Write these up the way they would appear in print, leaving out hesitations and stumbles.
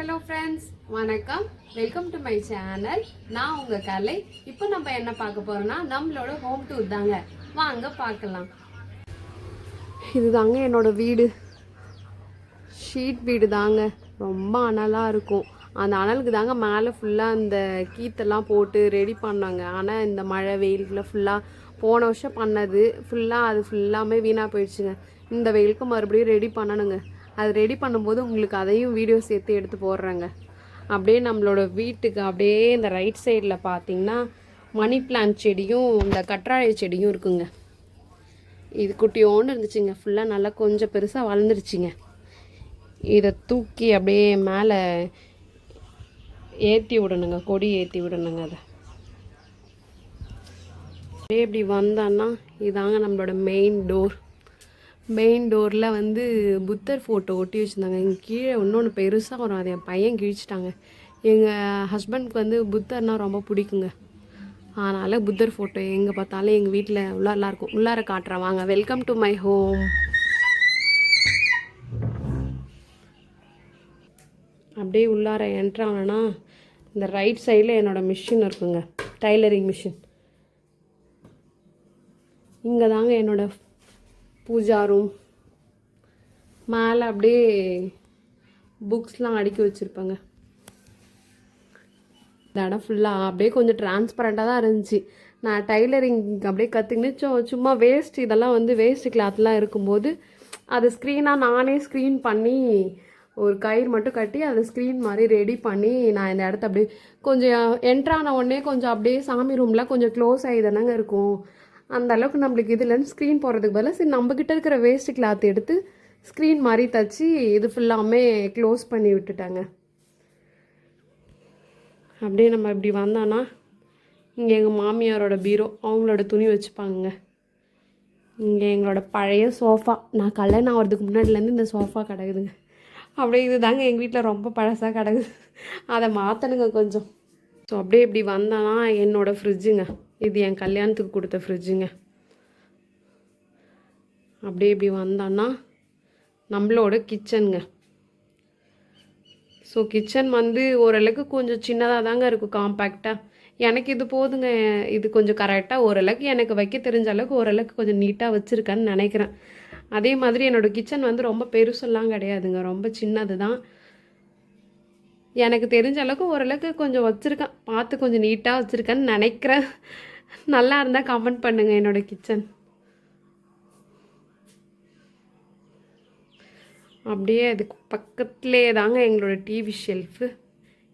Hello friends, வணக்கம். Welcome to my channel. நான் உங்கள் கலை. இப்போ நம்ம என்ன பார்க்க போகிறோம்னா நம்மளோட ஹோம் டூர் தாங்க. வாங்க பார்க்கலாம். இதுதாங்க என்னோட வீடு. ஷீட் வீடு தாங்க. ரொம்ப அனலாக இருக்கும். அந்த அனலுக்கு தாங்க மேலே ஃபுல்லாக அந்த கீத்தெல்லாம் போட்டு ரெடி பண்ணாங்க. ஆனால் இந்த மழை வெயிலுக்குள்ள ஃபுல்லாக போன வருஷம் பண்ணது அது ஃபுல்லாமே வீணாக போயிடுச்சுங்க. இந்த வெயிலுக்கு மறுபடியும் ரெடி பண்ணணுங்க. அது ரெடி பண்ணும்போது உங்களுக்கு அதையும் வீடியோ சேர்த்து எடுத்து போடுறேங்க. அப்படியே நம்மளோட வீட்டுக்கு அப்படியே இந்த ரைட் சைடில் பார்த்தீங்கன்னா மணி பிளான்ட் செடியும் இந்த கற்றாழை செடியும் இருக்குங்க. இது குட்டியோன்னு இருந்துச்சுங்க. ஃபுல்லாக நல்லா கொஞ்சம் பெருசாக வளர்ந்துருச்சுங்க. இதை தூக்கி அப்படியே மேலே ஏற்றி விடணுங்க. கொடி ஏற்றி விடணுங்க. அதை அப்படியே இப்படி வந்தான்னா இதாங்க நம்மளோட மெயின் டோரில் வந்து புத்தர் ஃபோட்டோ ஒட்டி வச்சுருந்தாங்க. இங்கே கீழே இன்னொன்று பெருசாக வரும். அது என் பையன் கிழிச்சிட்டாங்க. எங்கள் ஹஸ்பண்ட்க்கு வந்து புத்தர்னால் ரொம்ப பிடிக்குங்க. அதனால் புத்தர் ஃபோட்டோ எங்கே பார்த்தாலும் எங்கள் வீட்டில் உள்ளாரெலாம் இருக்கும். உள்ளார காட்டுறேன் வாங்க. Welcome to my home. அப்படியே உள்ளார என்ட்ரானா இந்த ரைட் சைடில் என்னோடய மிஷின் இருக்குங்க. Tailoring machine. இங்கே தாங்க என்னோடய பூஜா ரூம். மேலே அப்படியே புக்ஸ்லாம் அடுக்கி வச்சுருப்பாங்க. இந்த இடம் ஃபுல்லாக அப்படியே கொஞ்சம் டிரான்ஸ்பரண்ட்டாக தான் இருந்துச்சு. நான் டைலரிங் அப்படியே கற்றுக்கின்னு சும்மா இதெல்லாம் வந்து வேஸ்ட் கிளாத்லாம் இருக்கும்போது அது ஸ்க்ரீனாக நானே ஸ்க்ரீன் பண்ணி ஒரு கயிறு மட்டும் கட்டி அதை ஸ்க்ரீன் மாதிரி ரெடி பண்ணி நான் இந்த இடத்த அப்படியே கொஞ்சம் என்ட்ரான உடனே கொஞ்சம் அப்படியே சாமி ரூம்லாம் கொஞ்சம் க்ளோஸ் ஆகி தானங்க இருக்கும். அந்த அளவுக்கு நம்மளுக்கு இதுலன்னு ஸ்க்ரீன் போடுறதுக்கு பதிலாக சரி நம்மக்கிட்ட இருக்கிற வேஸ்ட் கிளாத் எடுத்து ஸ்க்ரீன் மாதிரி தச்சு இது ஃபுல்லாமே க்ளோஸ் பண்ணி விட்டுட்டாங்க. அப்படியே நம்ம இப்படி வந்தோன்னா இங்கே எங்கள் மாமியாரோட பீரோ, அவங்களோட துணி வச்சுப்பாங்க. இங்கே எங்களோட பழைய சோஃபா, நான் கல்யாணம் ஆகிறதுக்கு முன்னாடிலேருந்து இந்த சோஃபா கிடக்குதுங்க. அப்படியே இது தாங்க எங்கள் வீட்டில் ரொம்ப பழசாக கிடக்குது. அதை மாற்றணுங்க கொஞ்சம். ஸோ அப்படியே இப்படி வந்தோன்னா என்னோடய ஃப்ரிட்ஜுங்க. இது என் கல்யாணத்துக்கு கொடுத்த ஃப்ரிட்ஜுங்க. அப்படியே இப்படி வந்தோன்னா நம்மளோட கிச்சனுங்க. ஸோ கிச்சன் வந்து ஓரளவுக்கு கொஞ்சம் சின்னதாக தாங்க இருக்கும், காம்பேக்டாக. எனக்கு இது போதுங்க. இது கொஞ்சம் கரெக்டாக ஓரளவுக்கு எனக்கு வைக்க தெரிஞ்ச அளவுக்கு ஓரளவுக்கு கொஞ்சம் நீட்டாக வச்சுருக்கேன்னு நினைக்கிறேன். அதே மாதிரி என்னோடய கிச்சன் வந்து ரொம்ப பெருசெல்லாம் கிடையாதுங்க, ரொம்ப சின்னது தான். எனக்கு தெரிஞ்ச அளவுக்கு ஓரளவுக்கு கொஞ்சம் வச்சுருக்கேன், பார்த்து கொஞ்சம் நீட்டாக வச்சுருக்கேன்னு நினைக்கிறேன். நல்லா இருந்தால் கமெண்ட் பண்ணுங்கள். என்னோடய கிச்சன் அப்படியே அதுக்கு பக்கத்துலேயே தாங்க எங்களோட டிவி ஷெல்ஃபு.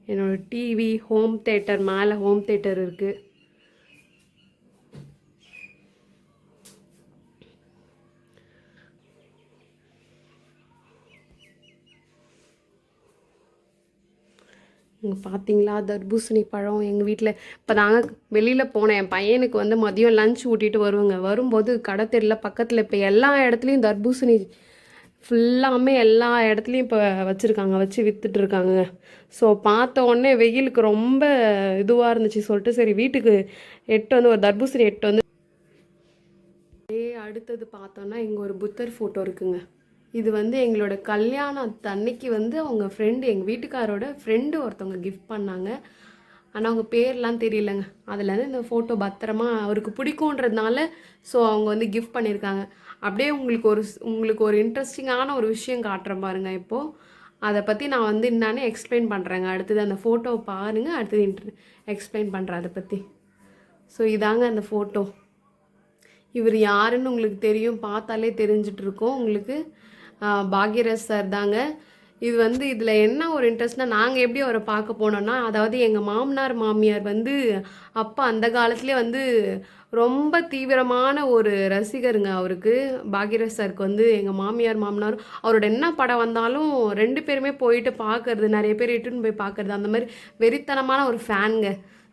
என்னோடய டிவி, ஹோம் தேட்டர், மேலே ஹோம் தேட்டர் இருக்குது. இங்கே பார்த்தீங்களா தர்பூசணி பழம். எங்கள் வீட்டில் இப்போ நாங்கள் வெளியில் போனேன். என் பையனுக்கு வந்து மதியம் லஞ்ச் ஊட்டிகிட்டு வருவேங்க. வரும்போது கடை தெரியல பக்கத்தில் இப்போ எல்லா இடத்துலையும் தர்பூசணி ஃபுல்லாமே எல்லா இடத்துலையும் இப்போ வச்சுருக்காங்க, வச்சு விற்றுட்ருக்காங்க. ஸோ பார்த்த உடனே வெயிலுக்கு ரொம்ப இதுவாக இருந்துச்சு சொல்லிட்டு சரி வீட்டுக்கு ஒரு தர்பூசணி வந்து அடுத்தது பார்த்தோன்னா இங்கே ஒரு புத்தர் ஃபோட்டோ இருக்குங்க. இது வந்து எங்களோட கல்யாணத்து அன்னைக்கு வந்து அவங்க ஃப்ரெண்டு, எங்கள் வீட்டுக்காரோட ஃப்ரெண்டு ஒருத்தவங்க கிஃப்ட் பண்ணாங்க. ஆனால் அவங்க பேர்லாம் தெரியலங்க. அதுலேருந்து இந்த ஃபோட்டோ பத்திரமா அவருக்கு பிடிக்குன்றதுனால ஸோ அவங்க வந்து கிஃப்ட் பண்ணியிருக்காங்க. அப்படியே உங்களுக்கு ஒரு இன்ட்ரெஸ்டிங்கான ஒரு விஷயம் காட்டுறேன் பாருங்கள். இப்போது அதை பற்றி நான் வந்து என்னானே எக்ஸ்பிளைன் பண்ணுறேங்க. அடுத்தது அந்த ஃபோட்டோவை பாருங்கள், அடுத்தது எக்ஸ்பிளைன் பண்ணுறேன் அதை பற்றி. ஸோ இதாங்க அந்த ஃபோட்டோ. இவர் யாருன்னு உங்களுக்கு தெரியும், பார்த்தாலே தெரிஞ்சிட்ருக்கோம் உங்களுக்கு. பாக்யராஜ் சார் தாங்க. இது வந்து இதில் என்ன ஒரு இன்ட்ரெஸ்ட்னால் நாங்கள் எப்படி அவரை பார்க்க போனோன்னா, அதாவது எங்கள் மாமியார் வந்து அப்போ அந்த காலத்துலேயே வந்து ரொம்ப தீவிரமான ஒரு ரசிகருங்க அவருக்கு. பாக்யராஜ் சாருக்கு வந்து எங்கள் மாமனாரும் அவரோட என்ன படம் வந்தாலும் 2 பேருமே போயிட்டு பார்க்கறது, நிறைய பேர் இட்டுன்னு போய் பார்க்கறது, அந்த மாதிரி வெறித்தனமான ஒரு ஃபேனுங்க.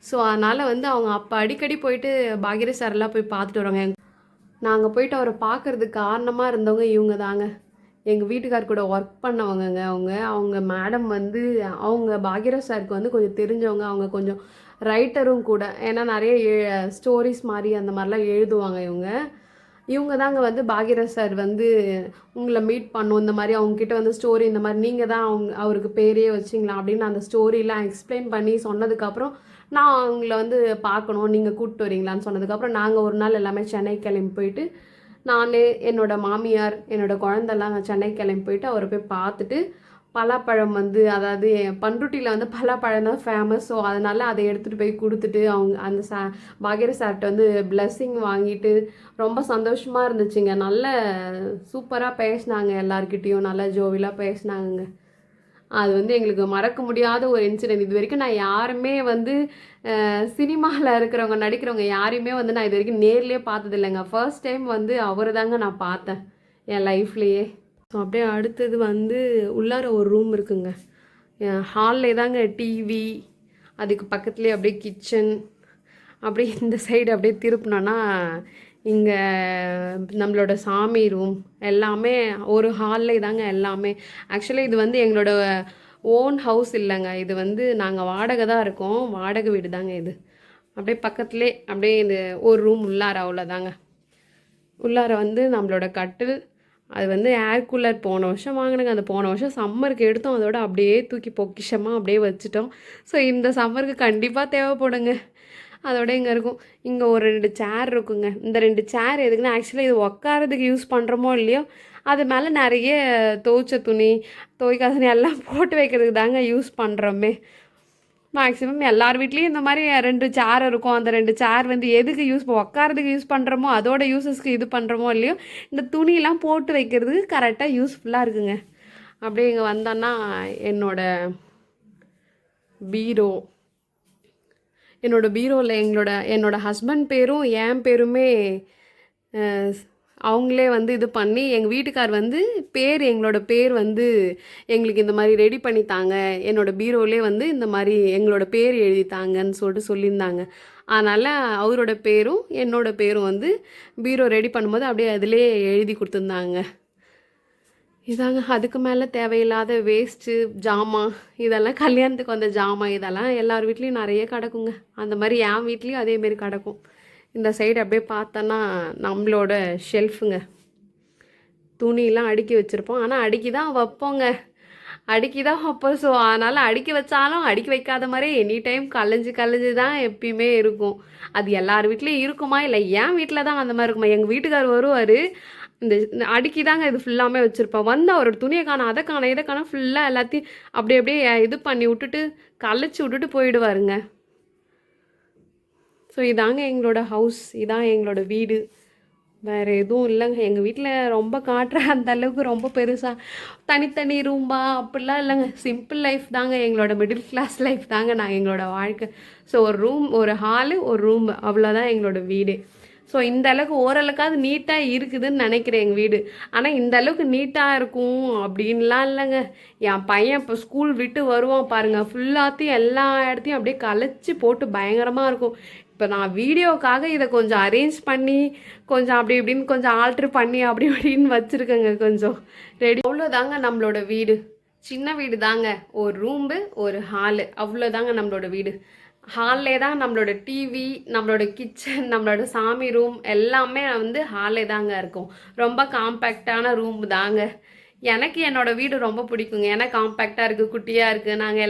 ஸோ அதனால் வந்து அவங்க அப்போ அடிக்கடி போயிட்டு பாக்யராஜ் சாரெல்லாம் போய் பார்த்துட்டு வருவாங்க. நாங்கள் போயிட்டு அவரை பார்க்குறதுக்கு காரணமாக இருந்தவங்க இவங்க தாங்க. எங்கள் வீட்டுக்கார் கூட ஒர்க் பண்ணவங்கங்க. அவங்க மேடம் வந்து அவங்க பாக்யராஜ் சாருக்கு வந்து கொஞ்சம் தெரிஞ்சவங்க. அவங்க கொஞ்சம் ரைட்டரும் கூட. ஏன்னா நிறைய ஸ்டோரிஸ் மாதிரி அந்த மாதிரிலாம் எழுதுவாங்க இவங்க. இவங்க தாங்க வந்து பாக்யராஜ் சார் வந்து உங்களை மீட் பண்ணும், இந்த மாதிரி அவங்கக்கிட்ட வந்து ஸ்டோரி இந்த மாதிரி நீங்கள் தான் அவருக்கு பேரே வச்சிங்களா அப்படின்னு அந்த ஸ்டோரிலாம் எக்ஸ்பிளைன் பண்ணி சொன்னதுக்கப்புறம் நான் அவங்கள வந்து பார்க்கணும், நீங்கள் கூப்பிட்டு வரீங்களான்னு சொன்னதுக்கப்புறம் நாங்கள் ஒரு நாள் எல்லாமே சென்னை கிளம்பி போயிட்டு நான் என்னோடய மாமியார் என்னோடய குழந்தெல்லாம் நான் சென்னை கிளம்பி போயிட்டு அவரை போய் பார்த்துட்டு பலாப்பழம் வந்து அதாவது பண்ருட்டியில் வந்து பலாப்பழம் தான் ஃபேமஸ். ஸோ அதனால் அதை எடுத்துகிட்டு போய் கொடுத்துட்டு அவங்க அந்த பாக்யராஜ் சார்கிட்ட வந்து பிளெஸ்ஸிங் வாங்கிட்டு ரொம்ப சந்தோஷமாக இருந்துச்சுங்க. நல்ல சூப்பராக பேசினாங்க, எல்லாருக்கிட்டேயும் நல்லா ஜோவிலாக பேசினாங்க. அது வந்து எங்களுக்கு மறக்க முடியாத ஒரு இன்சிடென்ட். இது வரைக்கும் நான் யாருமே வந்து சினிமாவில் இருக்கிறவங்க நடிக்கிறவங்க யாரையுமே வந்து நான் இது வரைக்கும் நேர்லேயே பார்த்தது இல்லைங்க. ஃபர்ஸ்ட் டைம் வந்து அவர் தாங்க நான் பார்த்தேன் என் லைஃப்லேயே. ஸோ அப்படியே அடுத்தது வந்து உள்ளார ஒரு ரூம் இருக்குங்க. ஹால்லே தாங்க டிவி, அதுக்கு பக்கத்துலேயே அப்படியே கிச்சன், அப்படியே இந்த சைடு அப்படியே திருப்பினோன்னா இங்கே நம்மளோட சாமி ரூம் எல்லாமே ஒரு ஹால்லே தாங்க எல்லாமே. ஆக்சுவலி இது வந்து எங்களோட ஓன் ஹவுஸ் இல்லைங்க, இது வந்து நாங்கள் வாடகை தான் இருக்கோம், வாடகை வீடு தாங்க இது. அப்படியே பக்கத்துலேயே அப்படியே இந்த ஒரு ரூம் உள்ளார அவ்வளோதாங்க. உள்ளார வந்து நம்மளோட கட்டில், அது வந்து ஏர் கூலர் போன வருஷம் வாங்கினேங்க. அந்த போன வருஷம் சம்மருக்கு எடுத்தோம், அதோட அப்படியே தூக்கி பொக்கிஷமாக அப்படியே வச்சுட்டோம். ஸோ இந்த சம்மருக்கு கண்டிப்பாக தேவைப்படுங்க. அதோட இங்கே இருக்கும், இங்கே ஒரு 2 சேர் இருக்குங்க. இந்த 2 சேர் எதுக்குன்னா ஆக்சுவலி இது உட்காரதுக்கு யூஸ் பண்ணுறோமோ இல்லையோ அது மேலே நிறைய துவைச்ச துணி துவைக்காத துணி எல்லாம் போட்டு வைக்கிறதுக்கு தாங்க யூஸ் பண்ணுறோமே. மேக்ஸிமம் எல்லார் வீட்லேயும் இந்த மாதிரி 2 சேர் இருக்கும். அந்த 2 சேர் வந்து எதுக்கு உட்காரதுக்கு யூஸ் பண்ணுறோமோ அதோட யூஸஸ்க்கு இது பண்ணுறோமோ இல்லையோ இந்த துணியெல்லாம் போட்டு வைக்கிறதுக்கு கரெக்டாக யூஸ்ஃபுல்லாக இருக்குங்க. அப்படியே இங்கே வந்தோன்னா என்னோட பீரோவில் என்னோட ஹஸ்பண்ட் பேரும் என் பேருமே அவங்களே வந்து இது பண்ணி எங்கள் வீட்டுக்கார் வந்து எங்களோட பேர் வந்து எங்களுக்கு இந்த மாதிரி ரெடி பண்ணித்தாங்க, என்னோடய பீரோவிலே வந்து இந்த மாதிரி எங்களோட பேர் எழுதித்தாங்கன்னு சொல்லியிருந்தாங்க. அதனால் அவரோட பேரும் என்னோட பேரும் வந்து பீரோ ரெடி பண்ணும்போது அப்படியே அதிலே எழுதி கொடுத்துருந்தாங்க. இதாங்க, அதுக்கு மேலே தேவையில்லாத வேஸ்ட்டு ஜாமான் இதெல்லாம் கல்யாணத்துக்கு வந்த ஜாமான் இதெல்லாம் எல்லார் வீட்லேயும் நிறைய கிடக்குங்க. அந்த மாதிரி என் வீட்லேயும் அதேமாரி கிடக்கும். இந்த சைடு அப்படியே பார்த்தோன்னா நம்மளோட ஷெல்ஃபுங்க, துணியெலாம் அடுக்கி வச்சுருப்போம். ஆனால் அடுக்கி தான் வைப்போங்க, வைப்போம். ஸோ அதனால் அடுக்கி வச்சாலும் அடுக்கி வைக்காத மாதிரியே எனி டைம் கலைஞ்சு தான் எப்பயுமே இருக்கும். அது எல்லார் வீட்லேயும் இருக்குமா இல்லை என் வீட்டில் தான் அந்த மாதிரி இருக்குமா? எங்கள் வீட்டுக்கார் வருவார், இந்த அடுக்கி தாங்க இது ஃபுல்லாமே வச்சுருப்பேன். வந்து அவரோட துணியை காணோம், அதை காணோம், இதை காணோம், ஃபுல்லாக எல்லாத்தையும் அப்படியே இது பண்ணி விட்டுட்டு கலைச்சி விட்டுட்டு போயிடுவாருங்க. ஸோ இதாங்க எங்களோட ஹவுஸ், இதான் எங்களோட வீடு, வேறு எதுவும் இல்லைங்க. எங்கள் வீட்டில் ரொம்ப காட்டுற அந்த அளவுக்கு ரொம்ப பெருசாக தனித்தனி ரூம்பா அப்படிலாம் இல்லைங்க. சிம்பிள் லைஃப் தாங்க, எங்களோட மிடில் கிளாஸ் லைஃப் தாங்க எங்களோட வாழ்க்கை. ஸோ ஒரு ரூம், ஒரு ஹாலு, ஒரு ரூம், அவ்வளோதான் எங்களோட வீடு. ஸோ இந்த அளவுக்கு ஓரளவுக்காவது நீட்டாக இருக்குதுன்னு நினைக்கிறேன் எங்கள் வீடு. ஆனால் இந்த அளவுக்கு நீட்டாக இருக்கும் அப்படின்லாம் இல்லைங்க. என் பையன் இப்போ ஸ்கூல் விட்டு வருவான் பாருங்கள், ஃபுல்லாத்தையும் எல்லா இடத்தையும் அப்படியே கலைச்சி போட்டு பயங்கரமாக இருக்கும். இப்போ நான் வீடியோக்காக இதை கொஞ்சம் அரேஞ்ச் பண்ணி கொஞ்சம் அப்படி இப்படின்னு கொஞ்சம் ஆல்ட்ரு பண்ணி அப்படி இப்படின்னு வச்சுருக்கேங்க கொஞ்சம் ரெடி. அவ்வளோதாங்க நம்மளோட வீடு, சின்ன வீடு தாங்க. ஒரு ரூம்பு, ஒரு ஹாலு, அவ்வளோதாங்க நம்மளோட வீடு. ஹால்லே தான் நம்மளோட டிவி, நம்மளோட கிச்சன், நம்மளோட சாமி ரூம் எல்லாமே வந்து ஹால்லே தாங்க இருக்கும். ரொம்ப காம்பேக்டான ரூம் தாங்க. எனக்கு என்னோடய வீடு ரொம்ப பிடிக்குங்க. ஏன்னா காம்பேக்டாக இருக்குது, குட்டியாக இருக்குது. நாங்கள்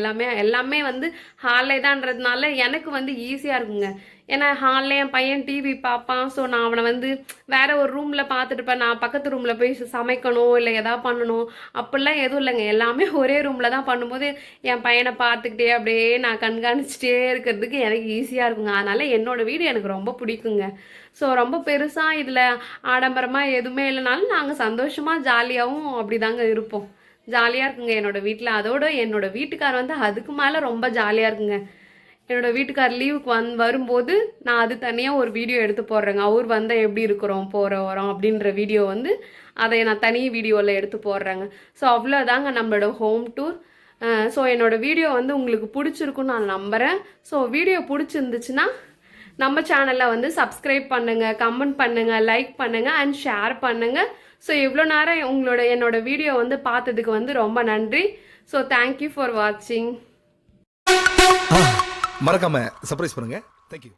எல்லாமே வந்து ஹால்லே தான்றதுனால எனக்கு வந்து ஈஸியாக இருக்குங்க. ஏன்னா ஹாலில் என் பையன் டிவி பார்ப்பான். ஸோ நான் அவனை வந்து வேறு ஒரு ரூமில் பார்த்துட்டுப்பேன், நான் பக்கத்து ரூமில் போய் சமைக்கணும் இல்லை எதாவது பண்ணணும் அப்படிலாம் எதுவும் இல்லைங்க. எல்லாமே ஒரே ரூமில் தான் பண்ணும்போது என் பையனை பார்த்துக்கிட்டே அப்படியே நான் கண்காணிச்சிட்டே இருக்கிறதுக்கு எனக்கு ஈஸியாக இருக்குங்க. அதனால் என்னோடய வீடு எனக்கு ரொம்ப பிடிக்குங்க. ஸோ ரொம்ப பெருசாக இதில் ஆடம்பரமாக எதுவுமே இல்லைனாலும் நாங்கள் சந்தோஷமாக ஜாலியாகவும் அப்படி தாங்க இருப்போம். ஜாலியாக இருக்குங்க என்னோடய வீட்டில். அதோட என்னோடய வீட்டுக்கார் வந்து அதுக்கு மேலே ரொம்ப ஜாலியாக இருக்குங்க. என்னோடய வீட்டுக்கார் லீவுக்கு வரும்போது நான் அது தனியாக ஒரு வீடியோ எடுத்து போடுறேங்க. அவர் வந்தால் எப்படி இருக்கிறோம் வரோம் அப்படின்ற வீடியோ வந்து அதை நான் தனி வீடியோவில் எடுத்து போடுறேங்க. ஸோ அவ்வளோதாங்க நம்மளோட ஹோம் டூர். ஸோ என்னோடய வீடியோ வந்து உங்களுக்கு பிடிச்சிருக்குன்னு நான் நம்புகிறேன். ஸோ வீடியோ பிடிச்சிருந்துச்சுன்னா நம்ம சேனலை வந்து சப்ஸ்கிரைப் பண்ணுங்கள், கமெண்ட் பண்ணுங்கள், லைக் பண்ணுங்கள் அண்ட் ஷேர் பண்ணுங்கள். ஸோ இவ்வளோ நேரம் என்னோட வீடியோ வந்து பார்த்ததுக்கு வந்து ரொம்ப நன்றி. ஸோ தேங்க்யூ ஃபார் வாட்சிங். மறக்காம சர்ப்ரைஸ் பண்ணுங்க. தேங்க்யூ.